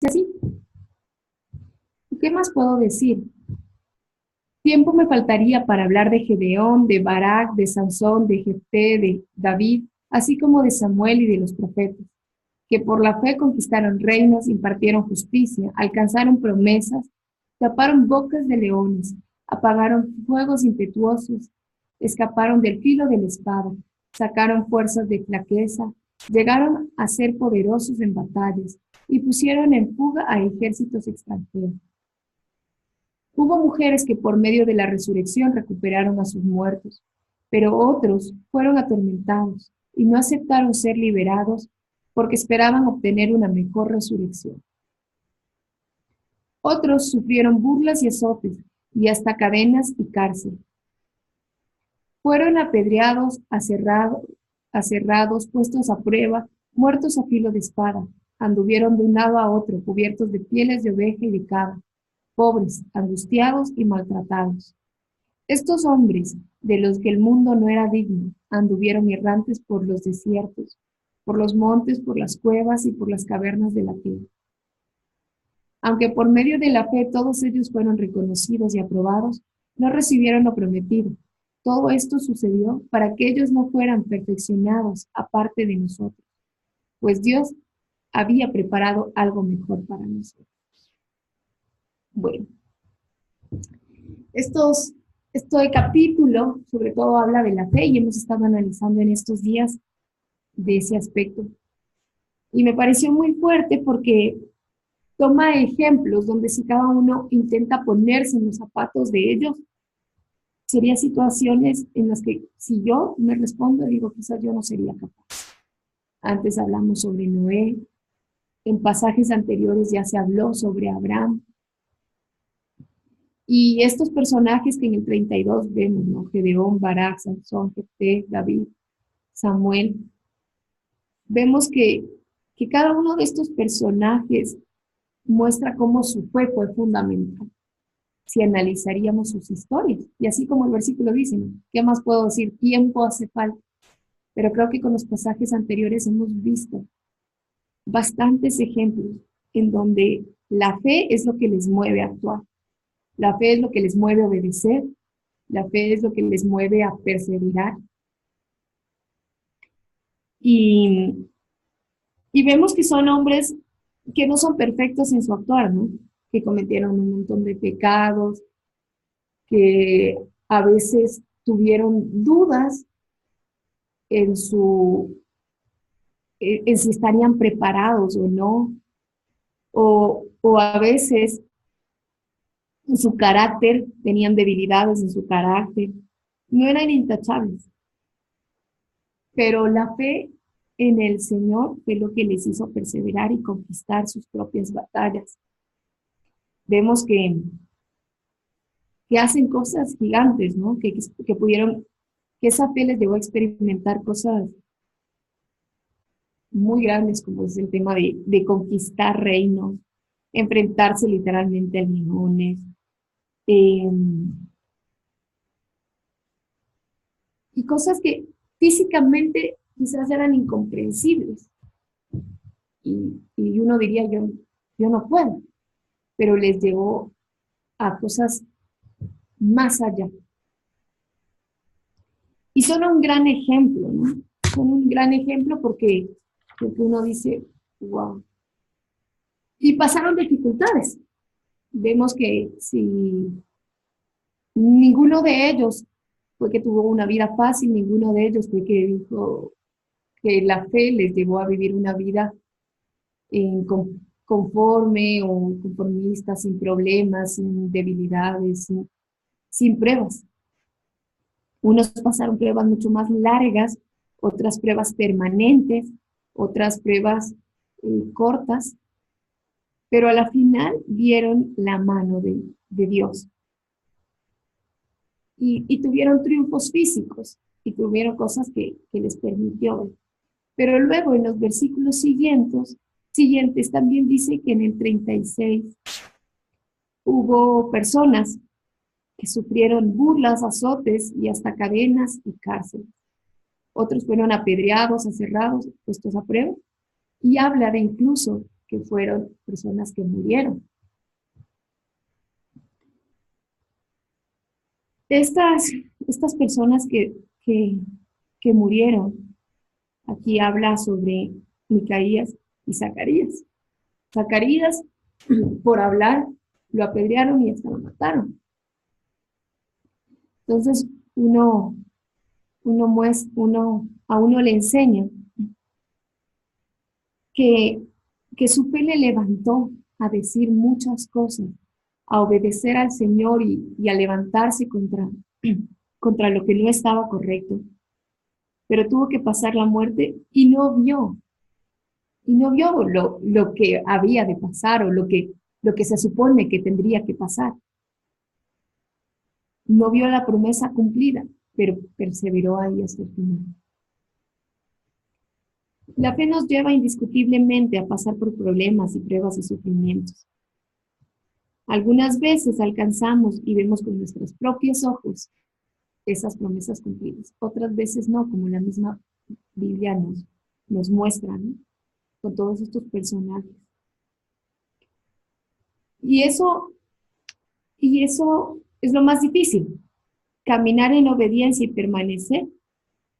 Y así, ¿qué más puedo decir? Tiempo me faltaría para hablar de Gedeón, de Barak, de Sansón, de Jefté, de David, así como de Samuel y de los profetas, que por la fe conquistaron reinos, impartieron justicia, alcanzaron promesas, taparon bocas de leones, apagaron fuegos impetuosos, escaparon del filo de la espada, sacaron fuerzas de flaqueza, llegaron a ser poderosos en batallas y pusieron en fuga a ejércitos extranjeros. Hubo mujeres que por medio de la resurrección recuperaron a sus muertos, pero otros fueron atormentados y no aceptaron ser liberados porque esperaban obtener una mejor resurrección. Otros sufrieron burlas y azotes y hasta cadenas y cárcel. Fueron apedreados, aserrados, puestos a prueba, muertos a filo de espada. Anduvieron de un lado a otro, cubiertos de pieles de oveja y de cabra, pobres, angustiados y maltratados. Estos hombres, de los que el mundo no era digno, anduvieron errantes por los desiertos, por los montes, por las cuevas y por las cavernas de la tierra. Aunque por medio de la fe todos ellos fueron reconocidos y aprobados, no recibieron lo prometido. Todo esto sucedió para que ellos no fueran perfeccionados aparte de nosotros, pues Dios había preparado algo mejor para nosotros. Bueno, estos, este capítulo sobre todo habla de la fe y hemos estado analizando en estos días de ese aspecto. Y me pareció muy fuerte porque toma ejemplos donde si cada uno intenta ponerse en los zapatos de ellos, sería situaciones en las que si yo me respondo, digo, quizás yo no sería capaz. Antes hablamos sobre Noé, en pasajes anteriores ya se habló sobre Abraham. Y estos personajes que en el 32 vemos, ¿no? Gedeón, Barak, Sansón, Jefté, David, Samuel, vemos que cada uno de estos personajes muestra cómo su fe fue fundamental. Si analizaríamos sus historias, y así como el versículo dice, ¿no? ¿Qué más puedo decir? Tiempo hace falta. Pero creo que con los pasajes anteriores hemos visto bastantes ejemplos en donde la fe es lo que les mueve a actuar. La fe es lo que les mueve a obedecer. La fe es lo que les mueve a perseverar. Y, y vemos que son hombres que no son perfectos en su actuar, ¿no? Que cometieron un montón de pecados, que a veces tuvieron dudas en en si estarían preparados o no, o a veces en su carácter, tenían debilidades en su carácter, no eran intachables, pero la fe en el Señor fue lo que les hizo perseverar y conquistar sus propias batallas. Vemos que hacen cosas gigantes, ¿no? Que pudieron, que esa fe les llevó a experimentar cosas muy grandes, como es el tema de conquistar reinos, enfrentarse literalmente a leones, eh, y cosas que físicamente quizás eran incomprensibles. Y uno diría, yo no puedo, pero les llevó a cosas más allá. Y son un gran ejemplo, ¿no? Son un gran ejemplo porque uno dice, wow. Y pasaron dificultades. Vemos que si ninguno de ellos fue que tuvo una vida fácil, ninguno de ellos fue que dijo que la fe les llevó a vivir una vida en conforme o conformista, sin problemas, sin debilidades, sin pruebas. Unos pasaron pruebas mucho más largas, otras pruebas permanentes, otras pruebas cortas, pero a la final vieron la mano de Dios y tuvieron triunfos físicos y tuvieron cosas que les permitió ver. Pero luego en los versículos siguientes también dice que en el 36 hubo personas que sufrieron burlas, azotes y hasta cadenas y cárceles. Otros fueron apedreados, aserrados, puestos a prueba. Y habla de incluso que fueron personas que murieron. Estas personas que murieron, aquí habla sobre Micaías y Zacarías. Zacarías, por hablar, lo apedrearon y hasta lo mataron. Entonces, a uno le enseña que, que su fe le levantó a decir muchas cosas, a obedecer al Señor y a levantarse contra lo que no estaba correcto. Pero tuvo que pasar la muerte y no vio lo que había de pasar o lo que se supone que tendría que pasar. No vio la promesa cumplida, pero perseveró ahí hasta el final. La fe nos lleva indiscutiblemente a pasar por problemas y pruebas y sufrimientos. Algunas veces alcanzamos y vemos con nuestros propios ojos esas promesas cumplidas. Otras veces no, como la misma Biblia nos muestra, ¿no? Con todos estos personajes. Y eso es lo más difícil, caminar en obediencia y permanecer,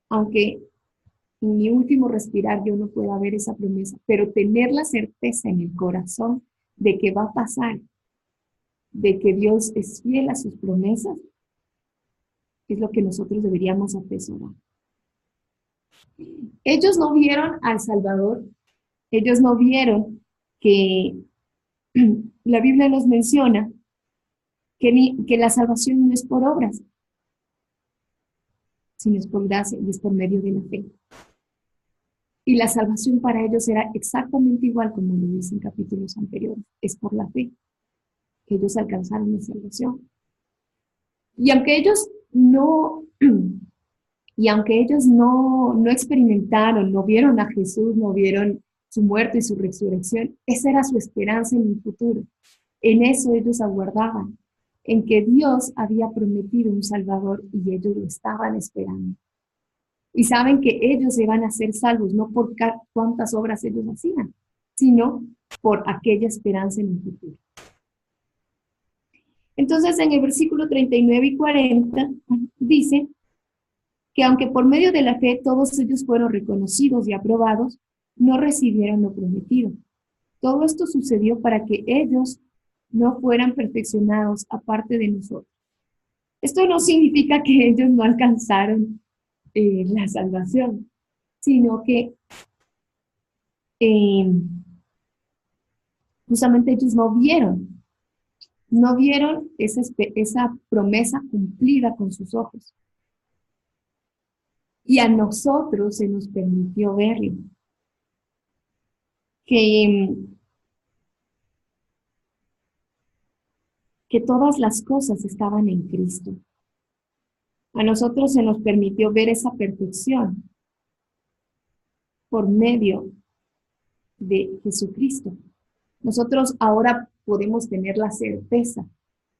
aunque en mi último respirar yo no pueda ver esa promesa, pero tener la certeza en el corazón de que va a pasar, de que Dios es fiel a sus promesas, es lo que nosotros deberíamos atesorar. Ellos no vieron al Salvador, ellos no vieron que la Biblia nos menciona que la salvación no es por obras, sino es por gracia y es por medio de la fe. Y la salvación para ellos era exactamente igual como lo dice en capítulos anteriores, es por la fe que ellos alcanzaron la salvación. Y aunque ellos no, y aunque ellos no experimentaron, no vieron a Jesús, no vieron su muerte y su resurrección, esa era su esperanza en el futuro. En eso ellos aguardaban, en que Dios había prometido un Salvador y ellos lo estaban esperando. Y saben que ellos iban a ser salvos, no por cuántas obras ellos hacían, sino por aquella esperanza en el futuro. Entonces, en el versículo 39 y 40 dice que aunque por medio de la fe todos ellos fueron reconocidos y aprobados, no recibieron lo prometido. Todo esto sucedió para que ellos no fueran perfeccionados aparte de nosotros. Esto no significa que ellos no alcanzaron la salvación, sino que justamente ellos no vieron esa promesa cumplida con sus ojos. Y a nosotros se nos permitió verlo. Que todas las cosas estaban en Cristo. A nosotros se nos permitió ver esa perfección por medio de Jesucristo. Nosotros ahora podemos tener la certeza,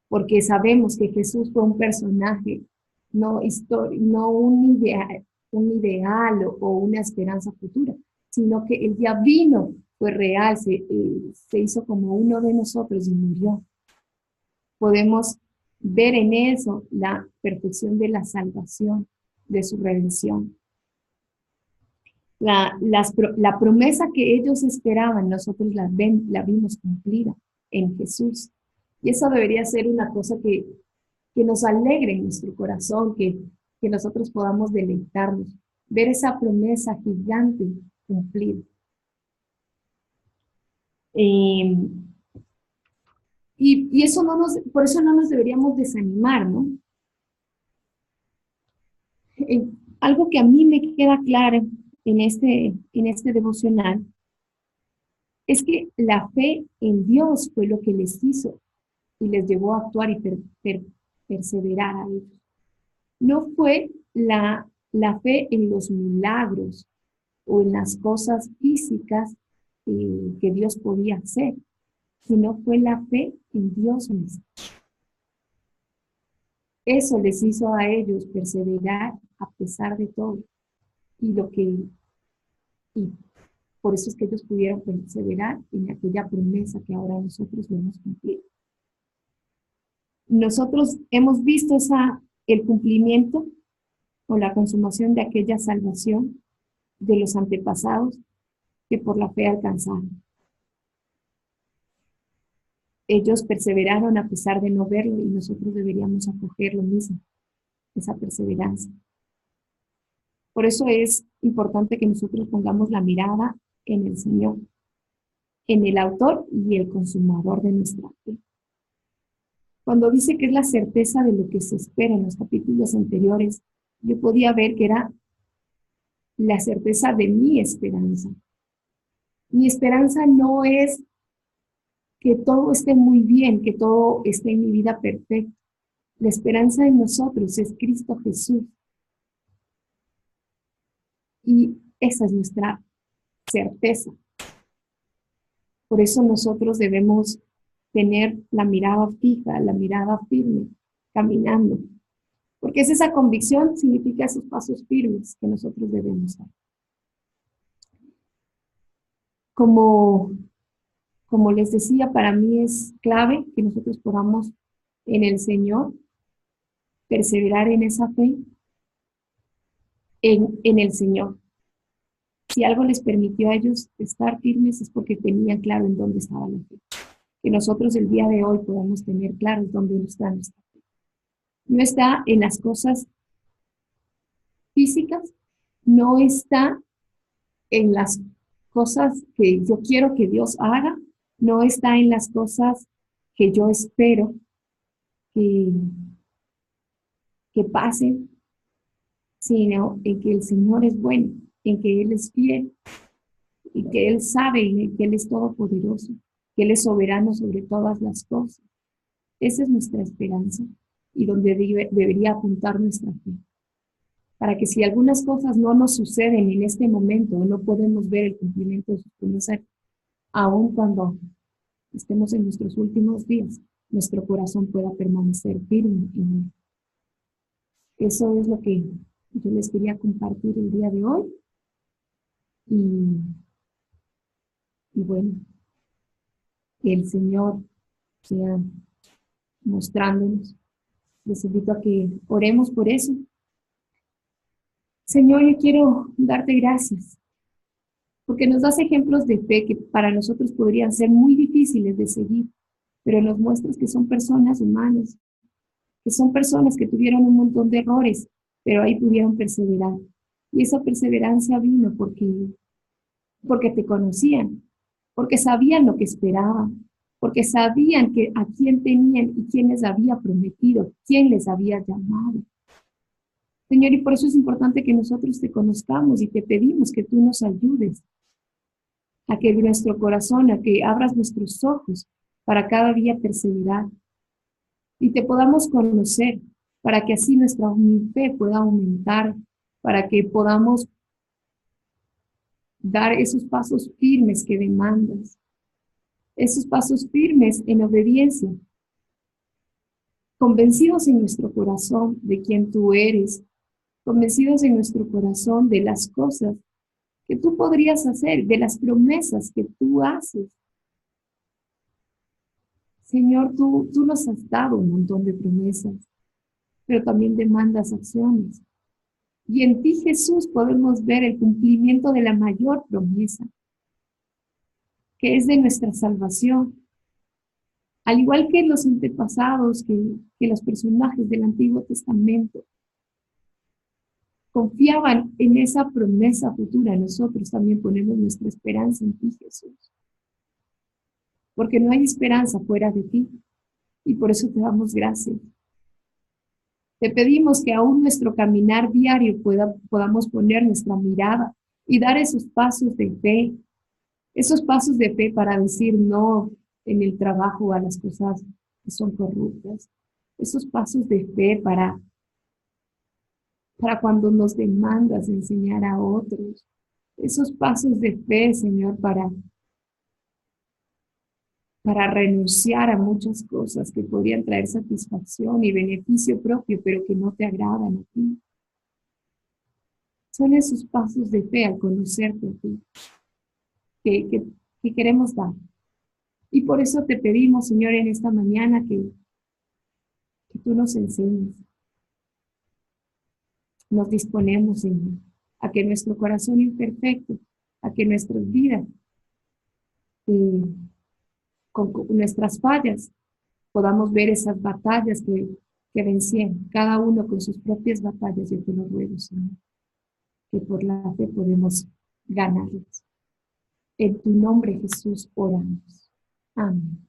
porque sabemos que Jesús fue un personaje, no un ideal o una esperanza futura, sino que Él ya vino, fue real, se hizo como uno de nosotros y murió. Podemos ver en eso la perfección de la salvación, de su redención. La promesa que ellos esperaban, nosotros la vimos cumplida en Jesús. Y eso debería ser una cosa que nos alegre en nuestro corazón, que nosotros podamos deleitarnos, ver esa promesa gigante cumplida. Y eso por eso no nos deberíamos desanimar, ¿no? Algo que a mí me queda claro en este devocional es que la fe en Dios fue lo que les hizo y les llevó a actuar y perseverar a ellos. No fue la fe en los milagros o en las cosas físicas que Dios podía hacer, sino fue la fe en Dios mismo. Eso les hizo a ellos perseverar a pesar de todo y por eso es que ellos pudieron perseverar en aquella promesa que ahora nosotros debemos cumplir. Nosotros hemos visto el cumplimiento o la consumación de aquella salvación de los antepasados que por la fe alcanzaron. Ellos perseveraron a pesar de no verlo y nosotros deberíamos acoger lo mismo, esa perseverancia. Por eso es importante que nosotros pongamos la mirada en el Señor, en el autor y el consumador de nuestra fe. Cuando dice que es la certeza de lo que se espera en los capítulos anteriores, yo podía ver que era la certeza de mi esperanza. Mi esperanza no es que todo esté muy bien, que todo esté en mi vida perfecto. La esperanza en nosotros es Cristo Jesús. Y esa es nuestra certeza. Por eso nosotros debemos tener la mirada fija, la mirada firme, caminando. Porque es esa convicción, significa esos pasos firmes que nosotros debemos dar. Como les decía, para mí es clave que nosotros podamos en el Señor perseverar en esa fe, en el Señor. Si algo les permitió a ellos estar firmes es porque tenían claro en dónde estaba la fe. Que nosotros el día de hoy podamos tener claro dónde está nuestra fe. No está en las cosas físicas, no está en las cosas que yo quiero que Dios haga, no está en las cosas que yo espero que pasen, sino en que el Señor es bueno, en que Él es fiel, y que Él sabe y que Él es todopoderoso, que Él es soberano sobre todas las cosas. Esa es nuestra esperanza y donde debería apuntar nuestra fe. Para que si algunas cosas no nos suceden en este momento, no podemos ver el cumplimiento de sus promesas, aun cuando estemos en nuestros últimos días, nuestro corazón pueda permanecer firme en Él. Eso es lo que yo les quería compartir el día de hoy. Y bueno, que el Señor sea mostrándonos. Les invito a que oremos por eso. Señor, yo quiero darte gracias, porque nos das ejemplos de fe que para nosotros podrían ser muy difíciles de seguir, pero nos muestras que son personas humanas, que son personas que tuvieron un montón de errores, pero ahí pudieron perseverar. Y esa perseverancia vino porque te conocían, porque sabían lo que esperaban, porque sabían que a quién tenían y quién les había prometido, quién les había llamado. Señor, y por eso es importante que nosotros te conozcamos y te pedimos que tú nos ayudes a que nuestro corazón, a que abras nuestros ojos para cada día perseverar y te podamos conocer para que así nuestra fe pueda aumentar, para que podamos dar esos pasos firmes que demandas, esos pasos firmes en obediencia, convencidos en nuestro corazón de quién tú eres, convencidos en nuestro corazón de las cosas que tú podrías hacer, de las promesas que tú haces. Señor, tú nos has dado un montón de promesas, pero también demandas acciones. Y en ti, Jesús, podemos ver el cumplimiento de la mayor promesa, que es de nuestra salvación. Al igual que los antepasados, que los personajes del Antiguo Testamento confiaban en esa promesa futura, nosotros también ponemos nuestra esperanza en ti, Jesús. Porque no hay esperanza fuera de ti, y por eso te damos gracias. Te pedimos que aún nuestro caminar diario podamos poner nuestra mirada y dar esos pasos de fe para decir no en el trabajo a las cosas que son corruptas, esos pasos de fe para cuando nos demandas enseñar a otros, esos pasos de fe, Señor, para renunciar a muchas cosas que podrían traer satisfacción y beneficio propio, pero que no te agradan a ti. Son esos pasos de fe al conocerte a ti. que, que, que queremos dar. Y por eso te pedimos, Señor, en esta mañana que tú nos enseñes. Nos disponemos, Señor, a que nuestro corazón imperfecto, a que nuestras vidas, eh, con nuestras fallas, podamos ver esas batallas que vencieron, cada uno con sus propias batallas. Yo te lo ruego, Señor, que por la fe podemos ganarlas. En tu nombre, Jesús, oramos. Amén.